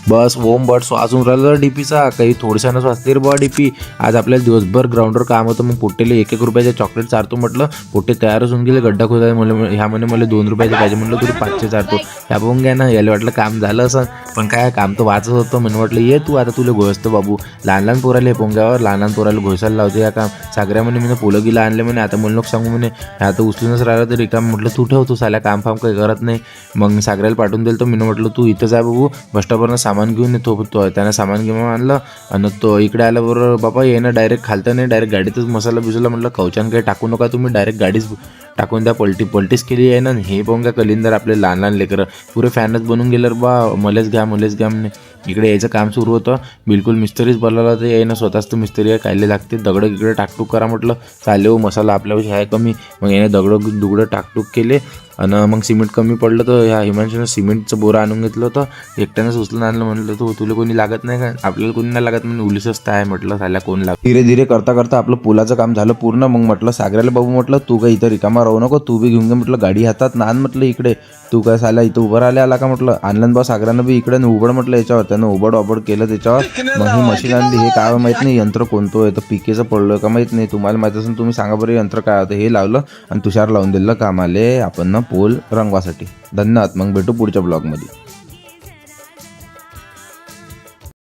बस ओम but वाजून राहिलं डीपीचा, काही थोडशानच वाजते रे बा डीपी. आज आपल्याला दिवसभर ग्राउंडवर काम होतं, मग पोट्टेले 1-1 रुपयाचे चॉकलेट चारतो म्हटलं. पोट्टे तयारच होऊन गेले, गड्डा खोदाय मला ह्या म्हणे मला 2 रुपयाचे पाहिजे म्हटलं, तू 5चे चारतो. ह्या बघून घ्या ना, याला वाटलं काम झालं असं, पण काय काम तर वाचत होतं. म्हणून वाटलं ये तू आता तुला घोसतं बाबू. लहान लहान पोराले पोंग्यावर लहान लहान पोराला घोसायला लावते या काम. सागऱ्या म्हणे मी पोलं गिला आणले म्हणे, आता मला नको सांगू म्हणे, आता उचलूनच राहिलं तरी काम. म्हटलं तू ठेव, तू साल्या काम फाम काही करत नाही. मग सागऱ्याला पाठवून दिलं तर मी म्हटलं तू इथं जा बाबू, बस स्टॉपवरनं सामान घेऊन येतो. त्यानं सामान घेऊन आणलं आणि तो इकडे आल्याबरोबर बाबा येणं डायरेक्ट खालतं नाही, डायरेक्ट गाडीतच मसाला बिसाला. म्हटलं कवचान काही टाकू नका तुम्ही, डायरेक्ट गाडीच टाकून द्या. पलटीच केली आहे ना. हे पाहून का कलिंदर आपले लहान लहान लेकरं पुरे फॅनच बनून गेलं बा. मलेच घ्या म्हणे. इकडे यायचं काम सुरू होतं, बिलकुल मिस्त्रीच बोलावला तर यायनं स्वतःच तर मिस्त्री आहे, कायले लागते दगडं गिगडं टाकटूक करा म्हटलं. चाले हो मसाला आपल्यापाशी आहे कमी. मग याने दुगडं टाकटूक केले आणि मग सिमेंट कमी पडलं तर ह्या हिमांशूनं सिमेंटचं बोरा आणून घेतलं होतं. एकट्यानंच उचलून आणलं. म्हटलं तुला कोणी लागत नाही का? आपल्याला कोणी नाही लागत म्हणजे उलीसच आहे म्हटलं. साल्या कोण लागत. धीरे धीरे करता करता आपलं पुलाचं काम झालं पूर्ण. मग म्हटलं सागऱ्याला बाबू म्हटलं तू काय इथं रिकामा राहू नको, तू बी घेऊन घे म्हटलं गाडी हातात ना आण म्हटलं इकडे. तू काय साला इथं उभं आला का म्हटलं. आणलं बा सागऱ्यानं बी इकडे उबड म्हटलं याच्यावर. त्यानं उबड केलं त्याच्यावर. मग ही मशीन आणली. हे काय माहीत नाही यंत्र कोणतं आहे, तर पिकेचं पडलं का माहीत नाही. तुम्हाला माहीत असेल तुम्ही सांगा बरं यंत्र काय होतं. हे लावलं आणि तुषार लावून दिलं कामाले आपण ना पोल रंगवासाठी. धन्यवाद. मग भेटू पुढच्या ब्लॉगमध्ये.